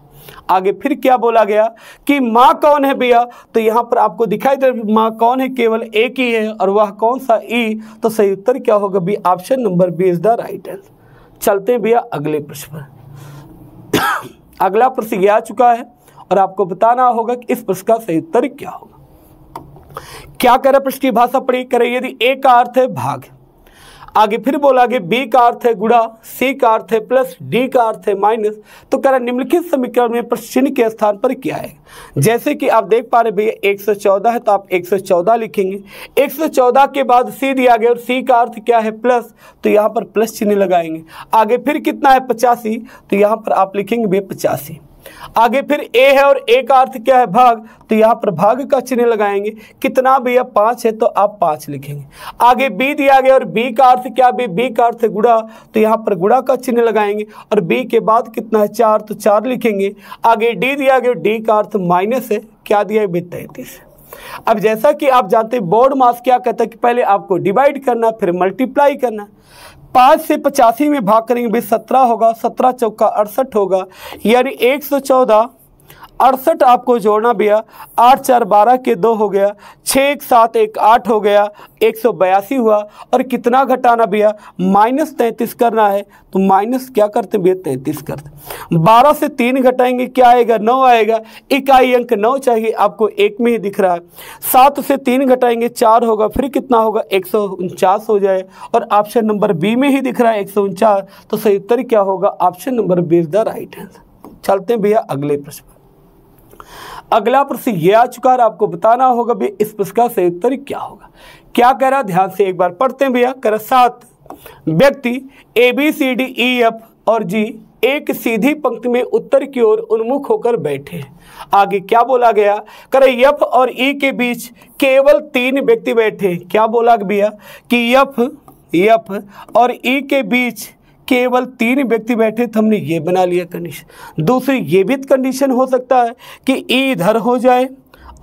आगे फिर क्या बोला गया कि माँ कौन है भैया, तो यहाँ पर आपको दिखाई दे रहा है माँ कौन है, केवल एक ही है, और वह कौन सा, E। तो सही उत्तर क्या होगा भी, option number B is the right answer. चलते हैं भैया अगले प्रश्न पर। अगला प्रश्न आ चुका है और आपको बताना होगा कि इस प्रश्न का सही उत्तर क्या होगा। क्या करे प्रश्न की भाषा पढ़ी करे, यदि A का अर्थ है भाग। आगे फिर बोला कि B का अर्थ है गुणा, C का अर्थ है प्लस, D का अर्थ है माइनस, तो कह रहा निम्नलिखित समीकरण में प्रश्न चिन्ह के स्थान पर क्या है। जैसे कि आप देख पा रहे भैया 114 है, तो आप 114 लिखेंगे। 114 के बाद C दिया गया और C का अर्थ क्या है, प्लस, तो यहाँ पर प्लस चिन्ह लगाएंगे। आगे फिर कितना है, 85, तो यहाँ पर आप लिखेंगे भैया 85। आगे फिर A है और A का अर्थ क्या है, भाग, तो यहाँ पर भाग का चिन्ह लगाएंगे। कितना भैया, 5 है, तो आप 5 लिखेंगे। आगे B दिया गया और B का अर्थ क्या, B का अर्थ है गुणा, तो यहाँ पर गुणा का चिन्ह लगाएंगे। और B के बाद कितना है, 4, तो 4 लिखेंगे। आगे D दिया गया, D का अर्थ माइनस है, क्या दिया है, 33। अब जैसा कि आप जानते हैं बोर्ड मास क्या कहता है कि पहले आपको डिवाइड करना, फिर मल्टीप्लाई करना। 5 से 85 में भाग करेंगे भाई 17 होगा, 17 चौका 68 होगा, यानी 114, 68 आपको जोड़ना भैया, 8 4 12 के 2 हो गया, 6 1 7 1 8 हो गया, 182 हुआ। और कितना घटाना भैया, माइनस 33 करना है, तो माइनस क्या करते भैया, 33 करते। 12 से 3 घटाएंगे, क्या आएगा, 9 आएगा। इकाई अंक 9 चाहिए, आपको 1 में ही दिख रहा है। 7 से 3 घटाएंगे, 4 होगा, फिर कितना होगा, 149 हो जाए, और ऑप्शन नंबर बी में ही दिख रहा है 149। तो सही उत्तर क्या होगा, option number B is the right answer. चलते हैं भैया अगले प्रश्न। अगला प्रश्न ये आ चुका है, आपको बताना होगा भी इस प्रश्न का सही उत्तर क्या होगा। क्या कह रहा है, ध्यान से एक बार पढ़ते हैं भैया। कह रहा 7 व्यक्ति ABCDEF और G एक सीधी पंक्ति में उत्तर की ओर उन्मुख होकर बैठे हैं। आगे क्या बोला गया, कह रहा F और E के बीच केवल 3 व्यक्ति बैठे। क्या बोला भैया कि F और E के बीच केवल 3 व्यक्ति बैठे, तो हमने ये बना लिया कंडीशन। दूसरी ये भी कंडीशन हो सकता है कि E इधर हो जाए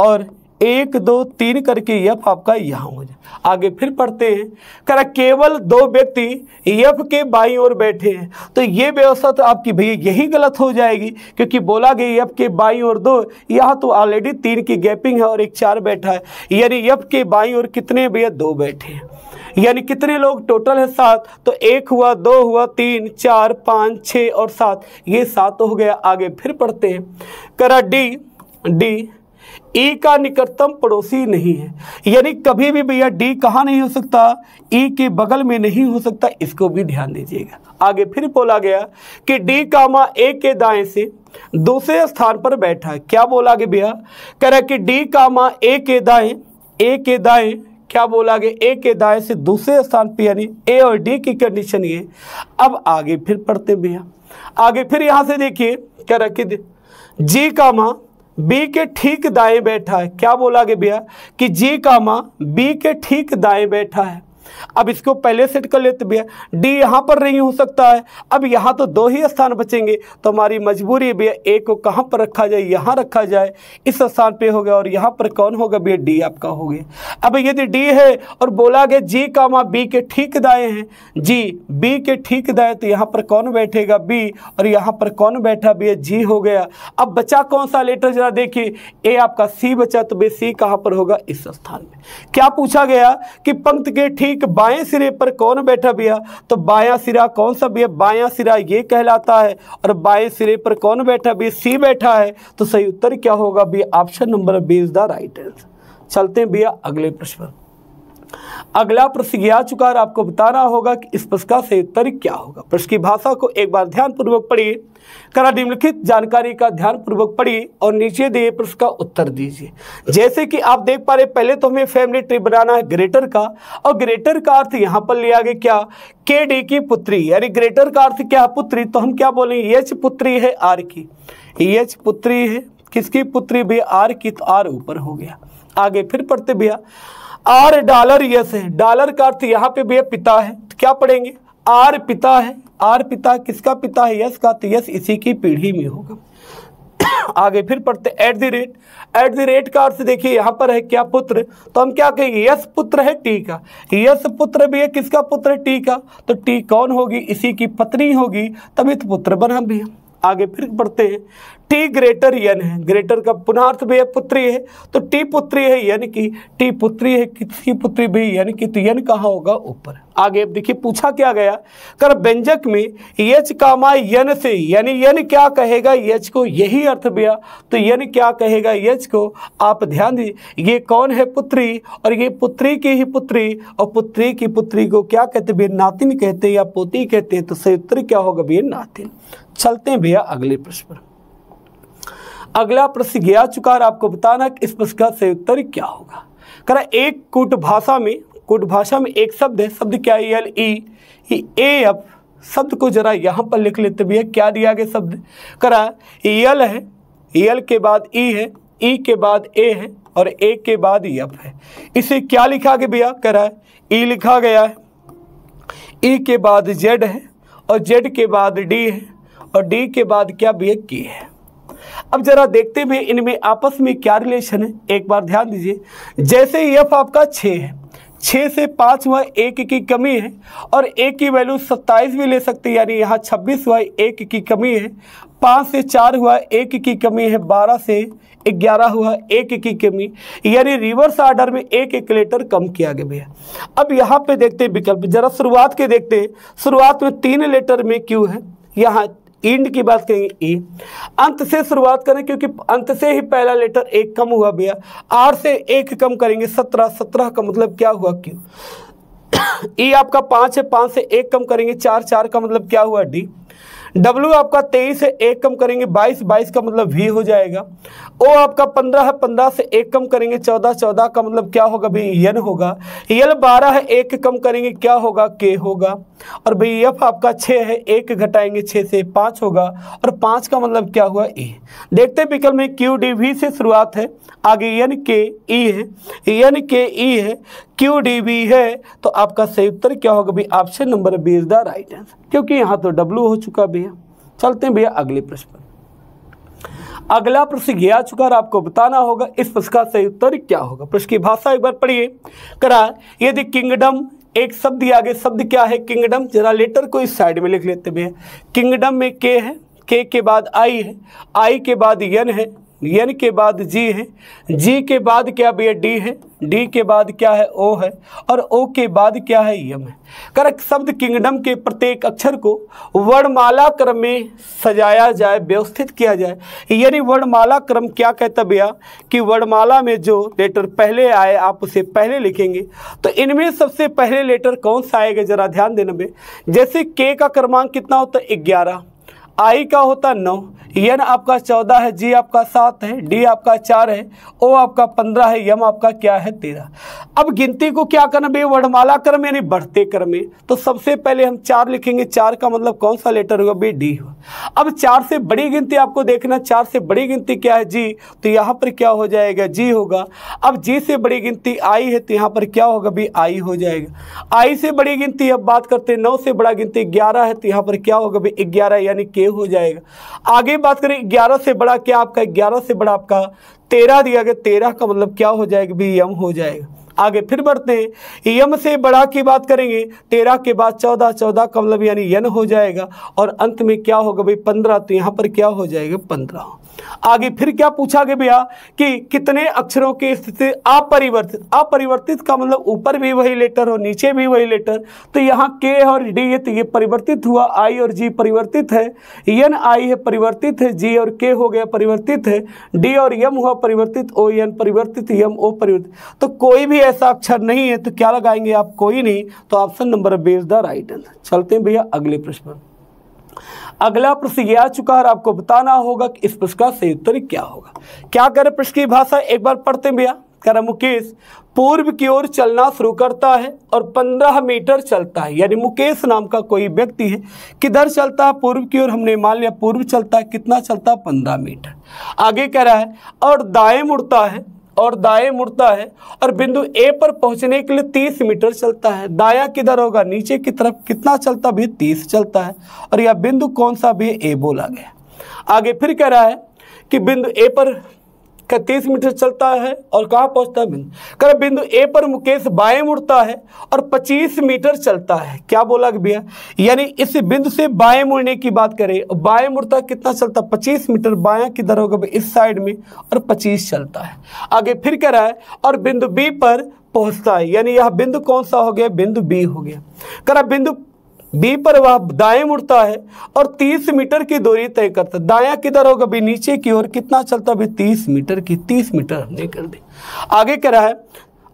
और 1 2 3 करके F आपका यहाँ हो जाए। आगे फिर पढ़ते हैं, कह केवल 2 व्यक्ति F के बाईं ओर बैठे हैं, तो ये व्यवस्था तो आपकी भैया यही गलत हो जाएगी, क्योंकि बोला गया F के बाईं ओर 2, यहाँ तो ऑलरेडी 3 की गैपिंग है और एक 4 बैठा है, यानी F के बाईं ओर कितने भैया, 2 बैठे हैं। यानी कितने लोग टोटल है, 7, तो 1 हुआ, 2 हुआ, 3 4 5 6 और 7, ये 7 हो गया। आगे फिर पढ़ते हैं, करा D ई का निकटतम पड़ोसी नहीं है, यानी कभी भी भैया डी कहाँ नहीं हो सकता, ई के बगल में नहीं हो सकता, इसको भी ध्यान दीजिएगा। आगे फिर बोला गया कि डी कामा ए के दाएं से दूसरे स्थान पर बैठा है। क्या बोला गया भैया, कह रहा कि डी कामा ए के दाएं क्या बोला गया, ए के दाएं से दूसरे स्थान पर, यानी ए और डी की कंडीशन ये। अब आगे फिर पढ़ते भैया, आगे फिर यहां से देखिए कह रहा कि जी कामा बी के ठीक दाएं बैठा है। क्या बोला गया भैया कि जी कामा बी के ठीक दाएं बैठा है। अब इसको पहले सेट कर लेते भैया, डी यहाँ पर नहीं हो सकता है। अब यहाँ तो दो ही स्थान बचेंगे, तो हमारी मजबूरी है भैया ए को कहाँ पर रखा जाए, यहाँ रखा जाए, इस स्थान पे हो गया, और यहाँ पर कौन होगा भैया, डी आपका हो गया। अब यदि डी है और बोला गया जी कामा बी के ठीक दाएं हैं, जी बी के ठीक दाएं, तो यहाँ पर कौन बैठेगा, बी, और यहाँ पर कौन बैठा भैया, जी हो गया। अब बचा कौन सा लेटर, जरा देखिए, ए आपका सी बचा, तो भैया सी कहाँ पर होगा, इस स्थान में। क्या पूछा गया कि पंक्ति के ठीक बाएं सिरे पर कौन बैठा भैया, तो बायां सिरा कौन सा भैया, बायां सिरा ये कहलाता है, और बाएं सिरे पर कौन बैठा भैया, सी बैठा है। तो सही उत्तर क्या होगा भैया, option number B is the right answer. चलते हैं भैया अगले प्रश्न पर। अगला प्रश्न आ चुका है, आपको बताना होगा कि इस प्रश्न का सही उत्तर क्या होगा। प्रश्न की भाषा को एक बार ध्यानपूर्वक पढ़िए, करा निम्नलिखित जानकारी का ध्यानपूर्वक पढ़िए और नीचे दिए प्रश्न का उत्तर दीजिए। जैसे कि आप देख पा रहे, पहले तो हमें फैमिली ट्री बनाना है ग्रेटर का, और ग्रेटर का अर्थ यहाँ पर लिया गया क्या, के डी की पुत्री, यानी ग्रेटर का अर्थ क्या है, पुत्री। तो हम क्या बोलेंगे, एच पुत्री है आर की, एच पुत्री है किसकी पुत्री भैया, आर की, तो आर ऊपर हो गया। आगे फिर पढ़ते भैया, आर डॉलर यस है, डॉलर का अर्थ यहाँ पे भैया पिता है, तो क्या पढ़ेंगे, आर पिता है, आर पिता किसका पिता है, यस का, तो यस इसी की पीढ़ी में होगा। आगे फिर पढ़ते एट द रेट का अर्थ देखिए यहाँ पर है क्या, पुत्र, तो हम क्या कहेंगे, यस पुत्र है टी का, यस पुत्र भी है किसका पुत्र है, टी का, तो टी कौन होगी, इसी की पत्नी होगी, तभी तो पुत्र बना भी। आगे फिर पढ़ते हैं, टी ग्रेटर यन है, ग्रेटर का पुनः अर्थ भी है पुत्री है, तो टी पुत्री है, यानी कि टी पुत्री है किसकी पुत्री भी, यानी कि तो यन कहाँ होगा, ऊपर। आगे अब देखिए पूछा क्या गया, कर व्यंजक में यच कामा यन से, यानी यन क्या कहेगा यच को, यही अर्थ भैया, तो यन क्या कहेगा यच को। आप ध्यान दीजिए, ये कौन है, पुत्री, और ये पुत्री की ही पुत्री, और पुत्री की पुत्री को क्या कहते भैया, नातिन कहते हैं या पोती कहते हैं, तो सही उत्तर क्या होगा भैया, नातिन। चलते हैं भैया अगले प्रश्न पर। अगला प्रश्न गया चुका है, आपको बताना कि इस प्रश्न का सही उत्तर क्या होगा। करा एक कूट भाषा में एक शब्द है, शब्द क्या है, एल ई ए एफ, शब्द को जरा यहाँ पर लिख लेते भैया, क्या दिया गया शब्द, करा यल है, यल के बाद ई है, ई के बाद ए है, और ए के बाद एफ है। इसे क्या लिखा गया भैया, करा ई लिखा गया है, ई के बाद जेड है, और जेड के बाद डी है, और डी के बाद क्या भैया, के है। अब जरा देखते हैं इनमें आपस में क्या रिलेशन है, एक बार ध्यान दीजिए। जैसे एफ आपका 6 है, 6 से 5 हुआ, 1 की कमी है, और 1 की वैल्यू 27 भी ले सकते हैं, यानी यहाँ 26 हुआ, 1 की कमी है। 5 से 4 हुआ, 1 की कमी है। 12 से 11 हुआ, 1 की कमी, यानी रिवर्स ऑर्डर में एक लेटर कम किया गया भैया। अब यहाँ पे देखते हैं विकल्प, जरा शुरुआत के देखते हैं। शुरुआत में 3 लेटर में क्यू है, यहाँ इंड की बात करेंगे ई, अंत से शुरुआत करें क्योंकि अंत से ही पहला लेटर 1 कम हुआ भैया, आर से 1 कम करेंगे 17, 17 का मतलब क्या हुआ, क्यू। ई आपका 5 है, 5 से 1 कम करेंगे 4, 4 का मतलब क्या हुआ, डी। डब्ल्यू आपका 23 से 1 कम करेंगे 22, 22 का मतलब वी हो जाएगा। ओ आपका 15 है, 15 से 1 कम करेंगे 14, 14 का मतलब क्या होगा भाई, यन होगा। यल 12 है, 1 कम करेंगे क्या होगा, के होगा। और भाई एफ आपका 6 है, 1 घटाएंगे 6 से 5 होगा, और 5 का मतलब क्या हुआ, ए। देखते हैं विकल्प में क्यू डी वी से शुरुआत है, आगे एन के ई है, एन के ई है, क्यू डी वी है, तो आपका सही उत्तर क्या होगा भाई, option number B is the right answer, क्योंकि यहाँ तो डब्ल्यू हो चुका भैया। चलते हैं भैया अगले प्रश्न पर। अगला प्रश्न गया चुका और आपको बताना होगा इस प्रश्न का सही उत्तर क्या होगा। प्रश्न की भाषा एक बार पढ़िए। करा यदि किंगडम, एक शब्द दिया गया, शब्द क्या है, किंगडम, जरा लेटर को इस साइड में लिख लेते भैया। किंगडम में के है, के बाद आई है, आई के बाद यन है, एन के बाद जी है, जी के बाद क्या भैया डी है, डी के बाद क्या है ओ है, और ओ के बाद क्या है यम है। करेक्ट। शब्द किंगडम के प्रत्येक अक्षर को वर्णमाला क्रम में सजाया जाए, व्यवस्थित किया जाए। यानी वर्णमाला क्रम क्या कहता भैया कि वर्णमाला में जो लेटर पहले आए आप उसे पहले लिखेंगे। तो इनमें सबसे पहले लेटर कौन सा आएगा, जरा ध्यान देना भैया। जैसे के का क्रमांक कितना होता है 11, आई का होता 9, एन आपका 14 है, जी आपका 7 है, डी आपका 4 है, ओ आपका 15 है, यम आपका क्या है 13। अब गिनती को क्या करना भैया, वर्णमाला क्रम यानी बढ़ते क्रम में। तो सबसे पहले हम 4 लिखेंगे, 4 का मतलब कौन सा लेटर होगा भैया डी हो। अब 4 से बड़ी गिनती आपको देखना, 4 से बड़ी गिनती क्या है जी, तो यहाँ पर क्या हो जाएगा जी होगा। अब जी से बड़ी गिनती आई है तो यहाँ पर क्या होगा भी आई हो जाएगा। आई से बड़ी गिनती अब बात करते हैं, 9 से बड़ा गिनती 11 है तो यहाँ पर क्या होगा भी 11 यानी के हो जाएगा। आगे बात करें 11 से बड़ा क्या आपका, 11 से बड़ा आपका 13 दिया गया, 13 का मतलब क्या हो जाएगा भी यम हो जाएगा। आगे फिर बढ़ते हैं, यम से बड़ा की बात करेंगे, 13 के बाद 14, 14 का मतलब यानी यन हो जाएगा, और अंत में क्या होगा भाई 15, तो यहाँ पर क्या हो जाएगा 15। आगे फिर क्या पूछा गया भैया कि कितने अक्षरों की स्थिति अपरिवर्तित। अपरिवर्तित का मतलब ऊपर भी वही लेटर हो नीचे भी वही लेटर, तो यहाँ के और डी है तो ये परिवर्तित हुआ, आई और जी परिवर्तित है, एन आई है परिवर्तित है, जी और के हो गया परिवर्तित है, डी और यम हुआ परिवर्तित, ओ एन परिवर्तित, यम ओ परिवर्तित। तो कोई भी ऐसा अक्षर नहीं है तो क्या लगाएंगे आप, कोई नहीं, तो option number B is the right answer. चलते हैं भैया अगले प्रश्न पर। अगला प्रश्न ये आ चुका है और आपको बताना होगा कि इस प्रश्न का सही उत्तर क्या होगा। क्या करे प्रश्न की भाषा, एक बार पढ़ते हैं भैया। कह रहा मुकेश पूर्व की ओर चलना शुरू करता है और 15 मीटर चलता है। यानी मुकेश नाम का कोई व्यक्ति है, किधर चलता है पूर्व की ओर, हमने मान लिया पूर्व चलता है, कितना चलता है 15 मीटर। आगे कह रहा है और दाएं मुड़ता है, और दाएं मुड़ता है और बिंदु ए पर पहुंचने के लिए 30 मीटर चलता है। दाया किधर होगा, नीचे की तरफ, कितना चलता भी 30 चलता है, और यह बिंदु कौन सा भी ए बोला गया। आगे फिर कह रहा है कि बिंदु ए पर 30 मीटर चलता है और कहाँ पहुंचता है बिंदु, कर बिंदु ए पर मुकेश बाएं मुड़ता है और 25 मीटर चलता है। क्या बोला कि भैया, यानी इस बिंदु से बाएं मुड़ने की बात करें, बाएं मुड़ता कितना चलता 25 मीटर, बायां किधर होगा इस साइड में, और 25 चलता है। आगे फिर कह रहा है और बिंदु बी पर पहुंचता है, यानी यह बिंदु कौन सा हो गया, बिंदु बी हो गया। करा बिंदु बी पर वह दाएं मुड़ता है और 30 मीटर की दूरी तय करता है। दायां किधर होगा भी नीचे की ओर, कितना चलता भी 30 मीटर की, 30 मीटर हमने कर दी। आगे कह रहा है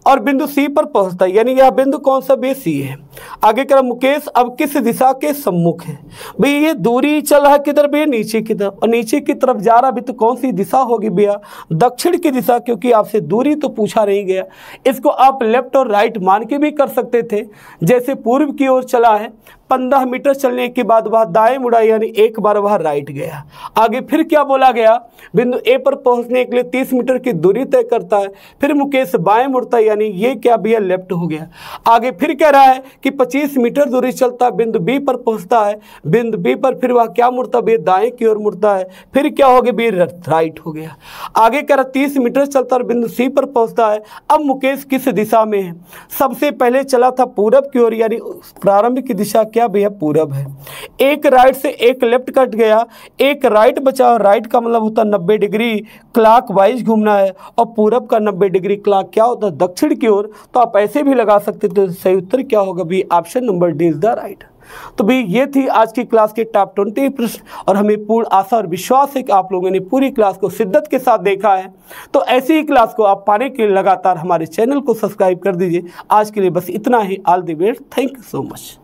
और बिंदु सी पर पहुंचता है, यानी यह बिंदु कौन सा भी सी है। आगे कह रहा मुकेश अब किस दिशा के सम्मुख है, भाई ये दूरी चल रहा है किधर भैया, नीचे की तरफ, और नीचे की तरफ जा रहा भी तो कौन सी दिशा होगी भैया, दक्षिण की दिशा, क्योंकि आपसे दूरी तो पूछा नहीं गया। इसको आप लेफ्ट और राइट मान के भी कर सकते थे। जैसे पूर्व की ओर चला है, 15 मीटर चलने के बाद वह दाएं मुड़ा, यानी एक बार वह राइट गया। आगे फिर क्या बोला गया, बिंदु ए पर पहुंचने के लिए 30 मीटर की दूरी तय करता है। फिर मुकेश बाएं मुड़ता है, यानी ये क्या भैया लेफ्ट हो गया। आगे फिर कह रहा है कि 25 मीटर दूरी चलता है, बिंदु बी पर पहुंचता है, बिंदु बी पर फिर वह क्या मुड़ता है, दाएं की ओर मुड़ता है, फिर क्या हो गया राइट हो गया। आगे कह रहा 30 मीटर चलता है, बिंदु सी पर पहुंचता है। अब मुकेश किस दिशा में है, सबसे पहले चला था पूरब की ओर, यानी प्रारंभिक दिशा क्या भैया पूरब है। एक राइट से एक लेफ्ट कट गया, एक राइट बचा, राइट का मतलब होता 90 डिग्री क्लॉक वाइज घूमना है, और पूरब का 90 डिग्री क्लॉक क्या होता है दक्षिण की ओर। तो आप ऐसे भी लगा सकते थे, सही उत्तर क्या होगा भी option number D is the right. तो भाई ये थी आज की क्लास के टॉप 20 प्रश्न, और हमें पूर्ण आशा और विश्वास है कि आप लोगों ने पूरी क्लास को शिद्दत के साथ देखा है। तो ऐसी ही क्लास को आप पाने के लिए लगातार हमारे चैनल को सब्सक्राइब कर दीजिए। आज के लिए बस इतना ही। All the best, thank you so much.